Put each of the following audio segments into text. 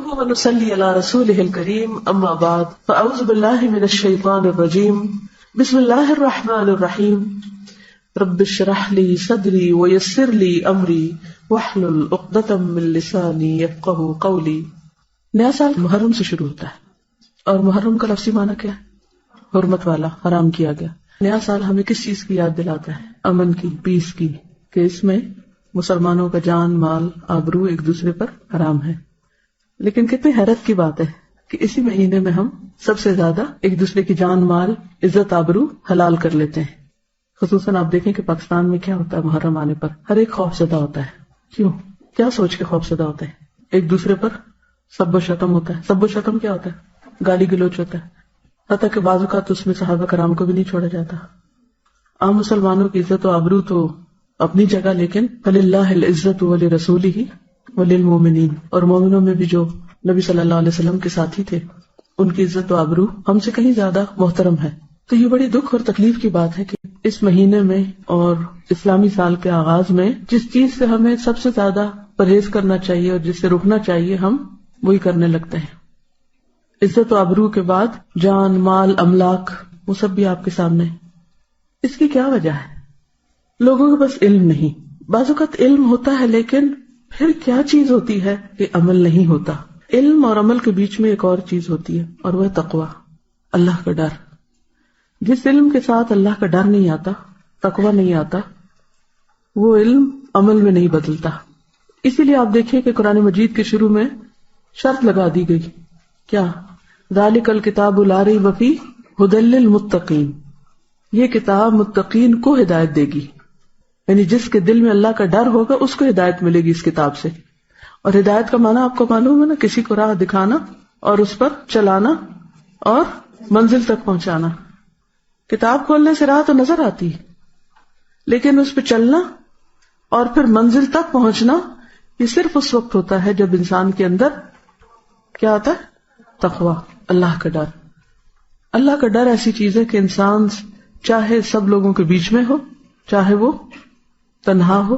نحمده ونصلي على رسوله الكريم أما بعد فأعوذ بالله من الشيطان الرجيم بسم الله الرحمن الرحيم رب اشرح لي صدري ويسر لي أمري واحلل عقدة من لساني يفقهوا قولي. نیا سال محرم سے شروع ہوتا ہے اور محرم کا لفظی معنی کیا ہے؟ حرمت والا، حرام کیا گیا. نیا سال ہمیں کس چیز کی یاد دلاتا ہے؟ امن کی، پیس کی، کہ اس میں مسلمانوں کا جان، مال، آبرو ایک دوسرے پر حرام ہے. لیکن کتنی حیرت کی بات ہے کہ اسی مہینے میں ہم سب سے زیادہ ایک دوسرے کی جان، مال، عزت، آبرو حلال کر لیتے ہیں. خصوصاً آپ دیکھیں کہ پاکستان میں کیا ہوتا ہے محرم آنے پر، ہر ایک خوف زدہ ہوتا ہے. کیوں؟ کیا سوچ کے خوف زدہ ہوتا ہے؟ ایک دوسرے پر سب و شتم ہوتا ہے. سب و شتم کیا ہوتا ہے؟ گالی گلوچ ہوتا ہے. حتیٰ کہ بعض اوقات اس میں صحابہ کرام کو بھی نہیں چھوڑا جاتا. عام مسلمانوں کی عزت و آبرو تو اپنی جگہ، لیکن فللہ العزت ولرسولہ وللمؤمنین، اور مومنوں میں بھی جو نبی صلی اللہ علیہ وسلم کے ساتھی تھے ان کی عزت و آبرو ہم سے کہیں زیادہ محترم ہے. تو یہ بڑی دکھ اور تکلیف کی بات ہے کہ اس مہینے میں اور اسلامی سال کے آغاز میں جس چیز سے ہمیں سب سے زیادہ پرہیز کرنا چاہیے اور جس سے رکنا چاہیے ہم وہی کرنے لگتے ہیں. عزت و آبرو کے بعد جان، مال، املاک، وہ سب بھی آپ کے سامنے. اس کی کیا وجہ ہے؟ لوگوں کے پاس علم نہیں. بعض اوقات علم ہوتا ہے لیکن پھر کیا چیز ہوتی ہے کہ عمل نہیں ہوتا. علم اور عمل کے بیچ میں ایک اور چیز ہوتی ہے اور وہ ہے تقوی، اللہ کا ڈر. جس علم کے ساتھ اللہ کا ڈر نہیں آتا، تقوی نہیں آتا، وہ علم عمل میں نہیں بدلتا. اسی لیے آپ دیکھیں کہ قرآن مجید کے شروع میں شرط لگا دی گئی، کیا؟ ذالک الکتاب لا ریب فیہ ھدی للمتقین، یہ کتاب متقین کو ہدایت دے گی. یعنی جس کے دل میں اللہ کا ڈر ہوگا اس کو ہدایت ملے گی اس کتاب سے. اور ہدایت کا معنی آپ کو معلوم ہے نا، کسی کو راہ دکھانا اور اس پر چلانا اور منزل تک پہنچانا. کتاب کھولنے سے راہ تو نظر آتی ہے، لیکن اس پہ چلنا اور پھر منزل تک پہنچنا یہ صرف اس وقت ہوتا ہے جب انسان کے اندر کیا آتا ہے؟ تقوی، اللہ کا ڈر. اللہ کا ڈر ایسی چیز ہے کہ انسان چاہے سب لوگوں کے بیچ میں ہو، چاہے وہ تنہا ہو،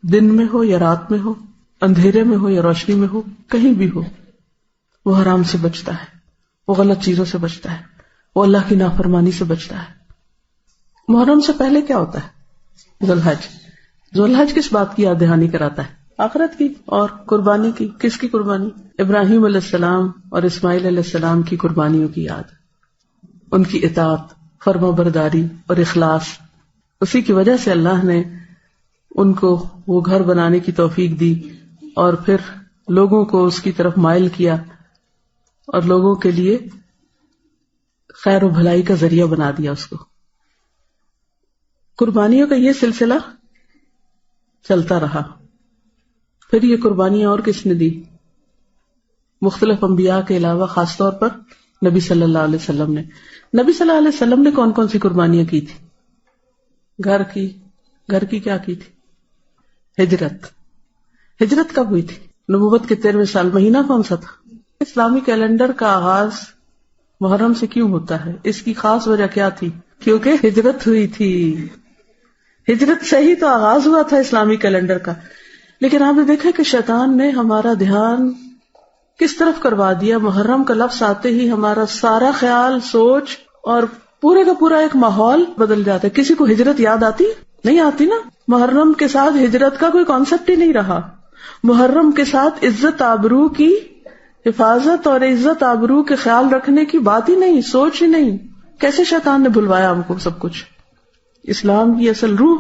دن میں ہو یا رات میں ہو، اندھیرے میں ہو یا روشنی میں ہو، کہیں بھی ہو، وہ حرام سے بچتا ہے، وہ غلط چیزوں سے بچتا ہے، وہ اللہ کی نافرمانی سے بچتا ہے. محرم سے پہلے کیا ہوتا ہے؟ ذوالحج. ذوالحج کس بات کی یاد دہانی کراتا ہے؟ آخرت کی اور قربانی کی. کس کی قربانی؟ ابراہیم علیہ السلام اور اسماعیل علیہ السلام کی قربانیوں کی یاد، ان کی اطاعت، فرما برداری اور اخلاص. اسی کی وجہ سے اللہ نے ان کو وہ گھر بنانے کی توفیق دی اور پھر لوگوں کو اس کی طرف مائل کیا اور لوگوں کے لیے خیر و بھلائی کا ذریعہ بنا دیا اس کو. قربانیوں کا یہ سلسلہ چلتا رہا. پھر یہ قربانیاں اور کس نے دی؟ مختلف انبیاء کے علاوہ خاص طور پر نبی صلی اللہ علیہ وسلم نے. نبی صلی اللہ علیہ وسلم نے کون کون سی قربانیاں کی تھی؟ گھر کی کیا کی تھی؟ ہجرت. ہجرت کب ہوئی تھی؟ نبوت کے 13ویں سال. مہینہ کون سا تھا؟ اسلامی کیلنڈر کا آغاز محرم سے کیوں ہوتا ہے؟ اس کی خاص وجہ کیا تھی؟ کیونکہ ہجرت ہوئی تھی. ہجرت سے ہی تو آغاز ہوا تھا اسلامی کیلنڈر کا. لیکن آپ نے دیکھا کہ شیطان نے ہمارا دھیان کس طرف کروا دیا. محرم کا لفظ آتے ہی ہمارا سارا خیال، سوچ اور پورے کا پورا ایک ماحول بدل جاتا ہے. کسی کو ہجرت یاد آتی؟ نہیں آتی نا. محرم کے ساتھ ہجرت کا کوئی کانسیپٹ ہی نہیں رہا. محرم کے ساتھ عزت آبرو کی حفاظت اور عزت آبرو کے خیال رکھنے کی بات ہی نہیں، سوچ ہی نہیں. کیسے شیطان نے بھلوایا ہم کو سب کچھ. اسلام کی اصل روح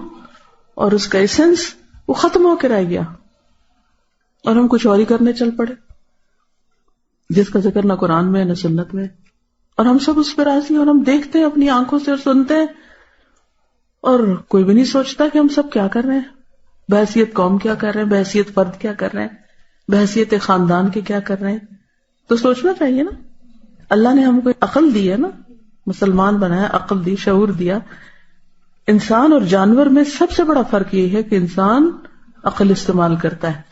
اور اس کا ایسنس وہ ختم ہو کے رہ گیا اور ہم کچھ اور ہی کرنے چل پڑے جس کا ذکر نہ قرآن میں نہ سنت میں. اور ہم سب اس پہ راضی اور ہم دیکھتے ہیں اپنی آنکھوں سے اور سنتے ہیں اور کوئی بھی نہیں سوچتا کہ ہم سب کیا کر رہے ہیں. بحیثیت قوم کیا کر رہے ہیں، بحیثیت فرد کیا کر رہے ہیں، بحیثیت خاندان کے کیا کر رہے ہیں. تو سوچنا چاہیے نا. اللہ نے ہم کو عقل دی ہے نا، مسلمان بنایا، عقل دی، شعور دیا. انسان اور جانور میں سب سے بڑا فرق یہ ہے کہ انسان عقل استعمال کرتا ہے،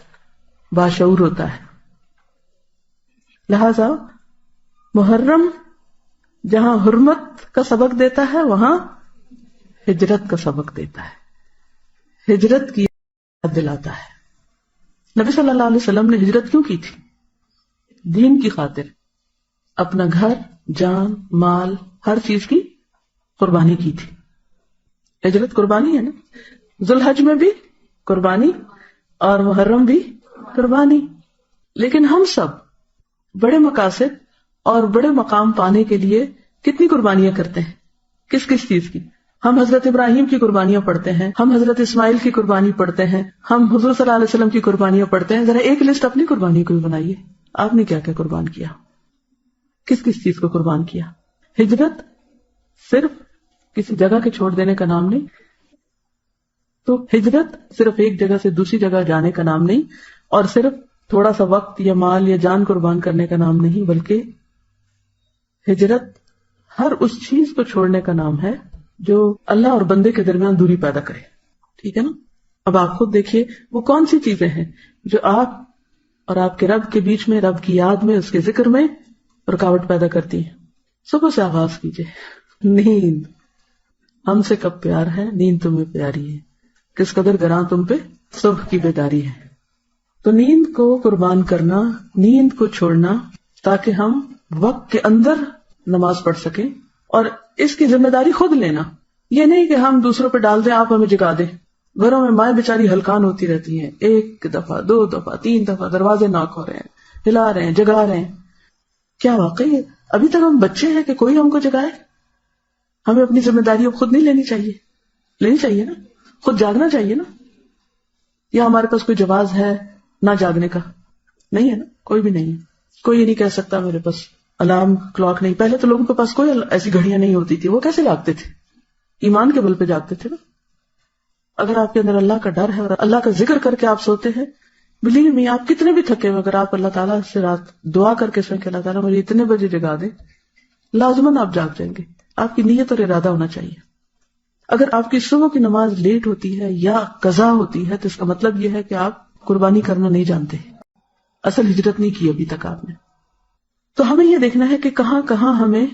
باشعور ہوتا ہے. لہذا محرم جہاں حرمت کا سبق دیتا ہے وہاں ہجرت کا سبق دیتا ہے، ہجرت کی یاد دلاتا ہے. نبی صلی اللہ علیہ وسلم نے ہجرت کیوں کی تھی؟ دین کی خاطر اپنا گھر، جان، مال، ہر چیز کی قربانی کی تھی. ہجرت قربانی ہے نا. ذوالحج میں بھی قربانی اور محرم بھی قربانی. لیکن ہم سب بڑے مقاصد اور بڑے مقام پانے کے لیے کتنی قربانیاں کرتے ہیں. کس کس چیز کی؟ ہم حضرت ابراہیم کی قربانیاں پڑھتے ہیں، ہم حضرت اسماعیل کی قربانی پڑھتے ہیں، ہم حضور صلی اللہ علیہ وسلم کی قربانیاں پڑھتے ہیں. ذرا ایک لسٹ اپنی قربانی کو بھی بنائیے. آپ نے کیا کیا قربان کیا؟ کس کس چیز کو قربان کیا؟ ہجرت صرف کسی جگہ کے چھوڑ دینے کا نام نہیں. تو ہجرت صرف ایک جگہ سے دوسری جگہ جانے کا نام نہیں، اور صرف تھوڑا سا وقت یا مال یا جان قربان کرنے کا نام نہیں، بلکہ ہجرت ہر اس چیز کو چھوڑنے کا نام ہے جو اللہ اور بندے کے درمیان دوری پیدا کرے. ٹھیک ہے نا. اب آپ خود دیکھیے وہ کون سی چیزیں ہیں جو آپ اور آپ کے رب کے بیچ میں، رب کی یاد میں، اس کے ذکر میں رکاوٹ پیدا کرتی ہیں. صبح سے آغاز کیجیے. نیند. ہم سے کب پیار ہے، نیند تمہیں پیاری ہے، کس قدر گراں تم پہ صبح کی بیداری ہے. تو نیند کو قربان کرنا، نیند کو چھوڑنا، تاکہ ہم وقت کے اندر نماز پڑھ سکیں، اور اس کی ذمہ داری خود لینا. یہ نہیں کہ ہم دوسروں پہ ڈال دیں آپ ہمیں جگا دیں. گھروں میں مائیں بیچاری ہلکان ہوتی رہتی ہیں، ایک دفعہ، دو دفعہ، تین دفعہ دروازے ناک ہو رہے ہیں، ہلا رہے ہیں، جگا رہے ہیں. کیا واقعی ابھی تک ہم بچے ہیں کہ کوئی ہم کو جگائے؟ ہمیں اپنی ذمہ داری اب خود نہیں لینی چاہیے؟ لینی چاہیے نا. خود جاگنا چاہیے نا. یا ہمارے پاس کوئی جواز ہے نہ جاگنے کا؟ نہیں ہے نا. کوئی بھی نہیں ہے. کوئی یہ نہیں کہہ سکتا میرے پاس الارم کلاک نہیں. پہلے تو لوگوں کے پاس کوئی ایسی گھڑیاں نہیں ہوتی تھی. وہ کیسے جاگتے تھے؟ ایمان کے بل پہ جاگتے تھے نا. اگر آپ کے اندر اللہ کا ڈر ہے اور اللہ کا ذکر کر کے آپ سوتے ہیں، بلیو می، آپ کتنے بھی تھکے ہوئے، اگر آپ اللہ تعالیٰ سے رات دعا کر کے سوئیں کہ اللہ تعالیٰ مجھے اتنے بجے جگا دے، لازماً آپ جاگ جائیں گے. آپ کی نیت اور ارادہ ہونا چاہیے. اگر آپ کی صبح کی نماز لیٹ ہوتی ہے یا قضا ہوتی ہے تو اس کا مطلب یہ ہے کہ آپ قربانی کرنا نہیں جانتے، اصل ہجرت نہیں کی ابھی تک آپ نے. تو ہمیں یہ دیکھنا ہے کہ کہاں کہاں ہمیں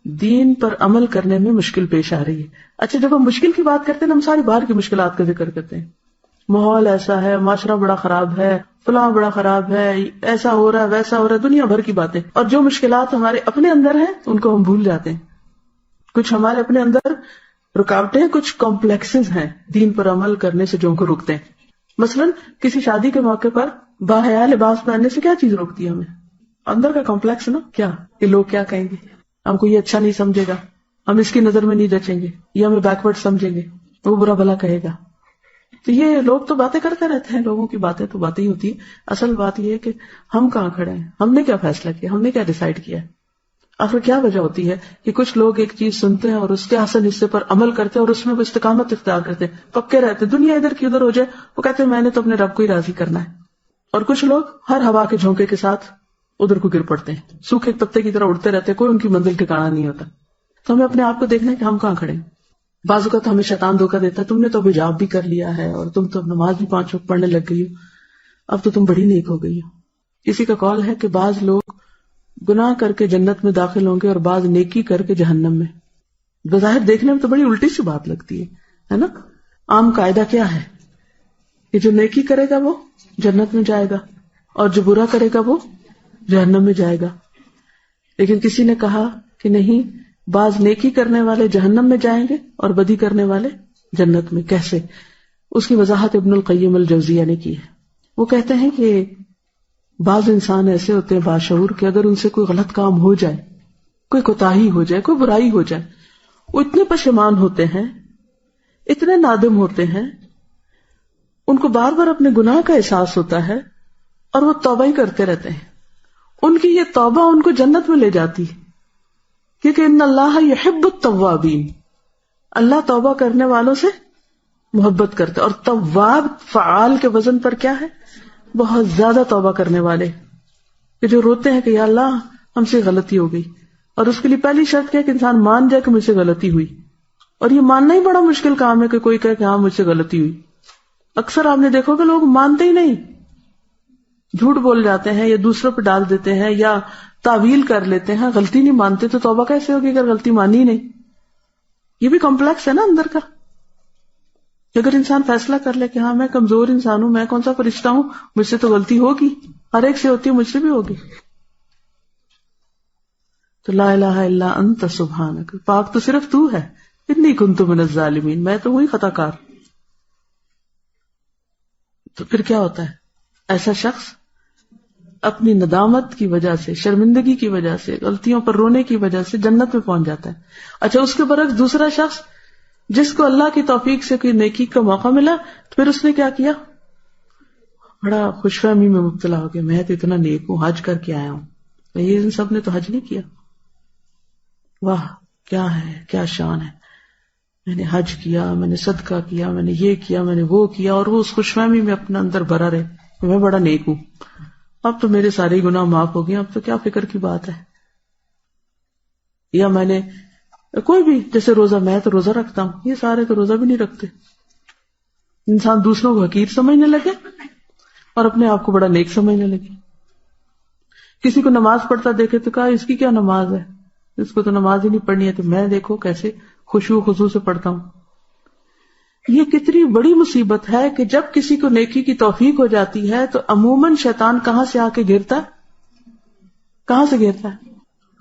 دین پر عمل کرنے میں مشکل پیش آ رہی ہے. اچھا، جب ہم مشکل کی بات کرتے ہیں ہم ساری باہر کی مشکلات کا ذکر کرتے ہیں. ماحول ایسا ہے، معاشرہ بڑا خراب ہے، فلاں بڑا خراب ہے، ایسا ہو رہا ہے، ویسا ہو رہا ہے، دنیا بھر کی باتیں. اور جو مشکلات ہمارے اپنے اندر ہیں ان کو ہم بھول جاتے ہیں. کچھ ہمارے اپنے اندر رکاوٹیں، کچھ کمپلیکسز ہیں دین پر عمل کرنے سے جو ان کو روکتے ہیں. مثلاً کسی شادی کے موقع پر باحیا لباس پہننے سے کیا چیز روکتی ہے ہمیں؟ اندر کا کمپلیکس نا. کیا کہ لوگ کیا کہیں گے، ہم کو یہ اچھا نہیں سمجھے گا، ہم اس کی نظر میں نہیں جچیں گے، یہ ہمیں بیکورڈ سمجھیں گے، وہ برا بھلا کہے گا. تو یہ لوگ تو باتیں کرتے رہتے ہیں، لوگوں کی باتیں تو باتیں ہی ہوتی ہیں. اصل بات یہ ہے کہ ہم کہاں کھڑے ہیں، ہم نے کیا فیصلہ کیا، ہم نے کیا ڈیسائیڈ کیا. آخر کیا وجہ ہوتی ہے کہ کچھ لوگ ایک چیز سنتے ہیں اور اس کے حسن حصے پر عمل کرتے ہیں اور اس میں وہ استقامت اختیار کرتے ہیں، پکے رہتے ہیں، دنیا ادھر کی ادھر ہو جائے وہ کہتے ہیں میں نے تو اپنے رب کو ہی راضی کرنا ہے. اور کچھ لوگ ہر ہوا کے جھونکے کے ساتھ ادھر کو گر پڑتے ہیں، سوکھے پتے کی طرح اڑتے رہتے ہیں، کوئی ان کی منزل ٹھکانا نہیں ہوتا. تو ہمیں اپنے آپ کو دیکھنا ہے کہ ہم کہاں کھڑے ہیں. بعض اوقات ہمیں شیطان دھوکہ دیتا ہے، تم نے تو حجاب بھی کر لیا ہے اور تم تو نماز بھی 5 وقت پڑھنے لگ گئی ہو، اب تو تم بڑی نیک ہو گئی ہو. کسی کا قول ہے کہ بعض لوگ گناہ کر کے جنت میں داخل ہوں گے اور بعض نیکی کر کے جہنم میں. بظاہر دیکھنے میں تو بڑی الٹی سی بات لگتی ہے نا. عام قاعدہ کیا ہے کہ جو نیکی کرے گا وہ جنت میں جائے گا اور جو برا کرے گا وہ جہنم میں جائے گا. لیکن کسی نے کہا کہ نہیں، بعض نیکی کرنے والے جہنم میں جائیں گے اور بدی کرنے والے جنت میں. کیسے؟ اس کی وضاحت ابن القیم الجوزیہ نے کی ہے. وہ کہتے ہیں کہ بعض انسان ایسے ہوتے ہیں باشعور کہ اگر ان سے کوئی غلط کام ہو جائے، کوئی کوتاہی ہو جائے، کوئی برائی ہو جائے، وہ اتنے پشیمان ہوتے ہیں، اتنے نادم ہوتے ہیں، ان کو بار بار اپنے گناہ کا احساس ہوتا ہے اور وہ توبہ ہی کرتے رہتے ہیں. ان کی یہ توبہ ان کو جنت میں لے جاتی ہے، کیونکہ ان اللہ یحب التوابین، اللہ توبہ کرنے والوں سے محبت کرتے. اور تواب فعال کے وزن پر کیا ہے؟ بہت زیادہ توبہ کرنے والے، کہ جو روتے ہیں کہ یا اللہ ہم سے غلطی ہو گئی. اور اس کے لیے پہلی شرط کیا کہ انسان مان جائے کہ مجھ سے غلطی ہوئی. اور یہ ماننا ہی بڑا مشکل کام ہے کہ کوئی کہے کہ ہاں مجھ سے غلطی ہوئی. اکثر آپ نے دیکھو کہ لوگ مانتے ہی نہیں، جھوٹ بول جاتے ہیں یا دوسروں پہ ڈال دیتے ہیں یا تعویل کر لیتے ہیں. غلطی نہیں مانتے تو توبہ کیسے ہوگی اگر غلطی مانی ہی نہیں؟ یہ بھی کمپلیکس ہے نا اندر کا. اگر انسان فیصلہ کر لے کہ ہاں میں کمزور انسان ہوں، میں کون سا فرشتہ ہوں، مجھ سے تو غلطی ہوگی، ہر ایک سے ہوتی ہے، مجھ سے بھی ہوگی. تو لا الہ الا انت سبحانک، پاک تو صرف تو ہے، انی کنت من الظالمین، میں تو ہوئی خطا کار. تو پھر کیا ہوتا ہے؟ ایسا شخص اپنی ندامت کی وجہ سے، شرمندگی کی وجہ سے، غلطیوں پر رونے کی وجہ سے جنت میں پہنچ جاتا ہے. اچھا، اس کے برعکس دوسرا شخص جس کو اللہ کی توفیق سے کوئی نیکی کا موقع ملا، تو پھر اس نے کیا کیا؟ بڑا خوش فہمی میں مبتلا ہو گیا، میں تو اتنا نیک ہوں، حج کر کے آیا ہوں. یہ ان سب نے تو حج نہیں کیا. واہ کیا ہے، کیا شان ہے، میں نے حج کیا، میں نے صدقہ کیا، میں نے یہ کیا، میں نے وہ کیا، اور وہ اس خوش فہمی میں اپنے اندر بھرا رہے میں بڑا نیک ہوں، اب تو میرے سارے گناہ معاف ہو گئے، اب تو کیا فکر کی بات ہے. یا میں نے کوئی بھی، جیسے روزہ، میں تو روزہ رکھتا ہوں، یہ سارے تو روزہ بھی نہیں رکھتے. انسان دوسروں کو حقیر سمجھنے لگے اور اپنے آپ کو بڑا نیک سمجھنے لگے. کسی کو نماز پڑھتا دیکھے تو کہا اس کی کیا نماز ہے، اس کو تو نماز ہی نہیں پڑھنی ہے، تو میں دیکھو کیسے خشوع خضوع سے پڑھتا ہوں. یہ کتنی بڑی مصیبت ہے کہ جب کسی کو نیکی کی توفیق ہو جاتی ہے تو عموماً شیطان کہاں سے آ کے گرتا ہے؟ کہاں سے گرتا ہے؟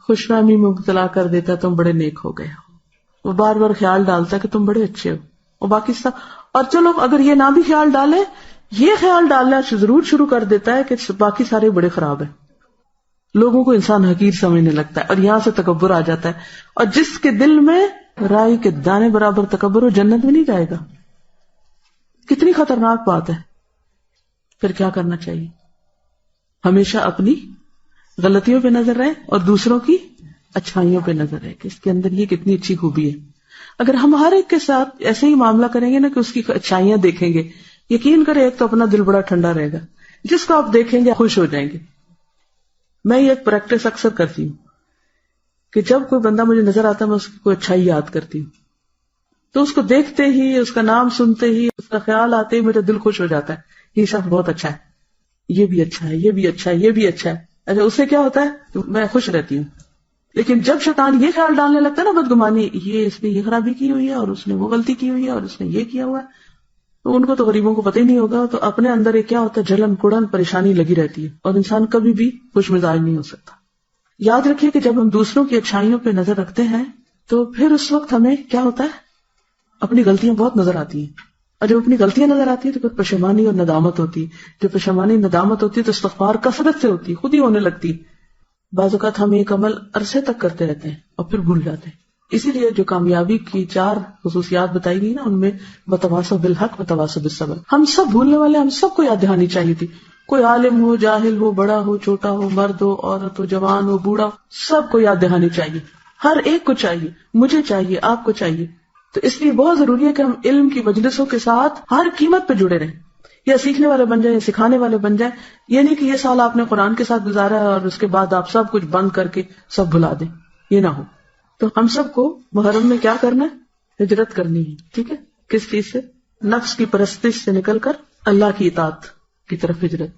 خوش فہمی میں مبتلا کر دیتا ہے، تم بڑے نیک ہو گئے ہو. وہ بار بار خیال ڈالتا ہے کہ تم بڑے اچھے ہو، اور باقی سب. اور چلو اگر یہ نہ بھی خیال ڈالے، یہ خیال ڈالنا ضرور شروع کر دیتا ہے کہ باقی سارے بڑے خراب ہیں. لوگوں کو انسان حقیر سمجھنے لگتا ہے، اور یہاں سے تکبر آ جاتا ہے. اور جس کے دل میں رائی کے دانے برابر تکبر ہو، جنت میں نہیں جائے گا. کتنی خطرناک بات ہے. پھر کیا کرنا چاہیے؟ ہمیشہ اپنی غلطیوں پہ نظر رہے اور دوسروں کی اچھائیوں پہ نظر رہے کہ اس کے اندر یہ کتنی اچھی خوبی ہے. اگر ہم ہر ایک کے ساتھ ایسے ہی معاملہ کریں گے نا کہ اس کی اچھائیاں دیکھیں گے، یقین کریں ایک تو اپنا دل بڑا ٹھنڈا رہے گا، جس کو آپ دیکھیں گے خوش ہو جائیں گے. میں یہ ایک پریکٹس اکثر کرتی ہوں کہ جب کوئی بندہ مجھے نظر آتا ہے میں اس کی کوئی اچھائی یاد کرتی ہوں، تو اس کو دیکھتے ہی، اس کا نام سنتے ہی، اس کا خیال آتے ہی میرا دل خوش ہو جاتا ہے، یہ شخص بہت اچھا ہے، یہ بھی اچھا ہے، یہ بھی اچھا ہے، یہ بھی اچھا ہے. اچھا، اس سے کیا ہوتا ہے؟ میں خوش رہتی ہوں. لیکن جب شیطان یہ خیال ڈالنے لگتا ہے نا بدگمانی، یہ اس نے یہ خرابی کی ہوئی ہے اور اس نے وہ غلطی کی ہوئی ہے اور اس نے یہ کیا ہوا ہے، تو ان کو تو غریبوں کو پتہ ہی نہیں ہوگا. تو اپنے اندر ایک کیا ہوتا ہے، جلن کڑن پریشانی لگی رہتی ہے، اور انسان کبھی بھی خوش مزاج نہیں ہو سکتا. یاد رکھیے کہ جب ہم دوسروں کی اچھائیوں پہ نظر رکھتے ہیں تو پھر اس وقت ہمیں کیا ہوتا ہے، اپنی غلطیاں بہت نظر آتی ہیں. اور جب اپنی غلطیاں نظر آتی ہیں تو پھر پشیمانی اور ندامت ہوتی ہے. جو پشیمانی ندامت ہوتی ہے تو استغفار کثرت سے ہوتی ہے، خود ہی ہونے لگتی. بعض اوقات ہم ایک عمل عرصے تک کرتے رہتے ہیں اور پھر بھول جاتے ہیں. اسی لیے جو کامیابی کی 4 خصوصیات بتائی گئی نا، ان میں وتواصوا بالحق وتواصوا بالصبر. ہم سب بھولنے والے، ہم سب کو یاد دہانی چاہیے تھی. کوئی عالم ہو، جاہل ہو، بڑا ہو، چھوٹا ہو، مرد ہو، عورت ہو، جوان ہو، بوڑھا ہو، سب کو یاد دہانی چاہیے. ہر ایک کو چاہیے، مجھے چاہیے، آپ کو چاہیے. تو اس لیے بہت ضروری ہے کہ ہم علم کی مجلسوں کے ساتھ ہر قیمت پہ جڑے رہیں، یا سیکھنے والے بن جائیں یا سکھانے والے بن جائیں. یہ نہیں کہ یہ سال آپ نے قرآن کے ساتھ گزارا ہے اور اس کے بعد آپ سب کچھ بند کر کے سب بھلا دیں، یہ نہ ہو. تو ہم سب کو محرم میں کیا کرنا ہے؟ ہجرت کرنی ہے. ٹھیک ہے؟ کس چیز سے؟ نفس کی پرستش سے نکل کر اللہ کی اطاعت کی طرف ہجرت،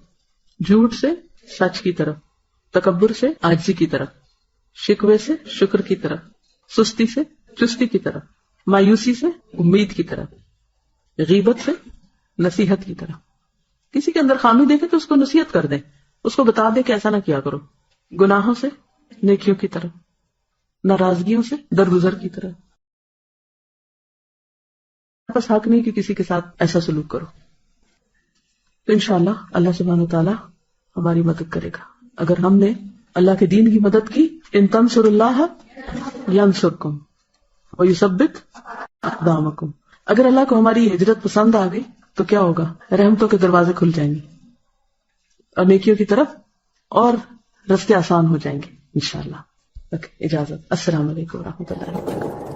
جھوٹ سے سچ کی طرف، تکبر سے عاجزی کی طرف، شکوے سے شکر کی طرف، سستی سے چستی کی طرف، مایوسی سے امید کی طرف، غیبت سے نصیحت کی طرف. کسی کے اندر خامی دیکھے تو اس کو نصیحت کر دیں، اس کو بتا دیں کہ ایسا نہ کیا کرو. گناہوں سے نیکیوں کی طرف، ناراضگیوں سے درگزر کی طرف. بس حق نہیں کہ کسی کے ساتھ ایسا سلوک کرو. تو انشاءاللہ اللہ سبحانہ وتعالی ہماری مدد کرے گا اگر ہم نے اللہ کے دین کی مدد کی. ان تنصروا اللہ ینصرکم ویثبت اقدامکم. اگر اللہ کو ہماری ہجرت پسند آ گئی تو کیا ہوگا؟ رحمتوں کے دروازے کھل جائیں گے اور نیکیوں کی طرف اور رستے آسان ہو جائیں گے انشاءاللہ. اجازت. السلام علیکم ورحمۃ اللہ وبرکاتہ.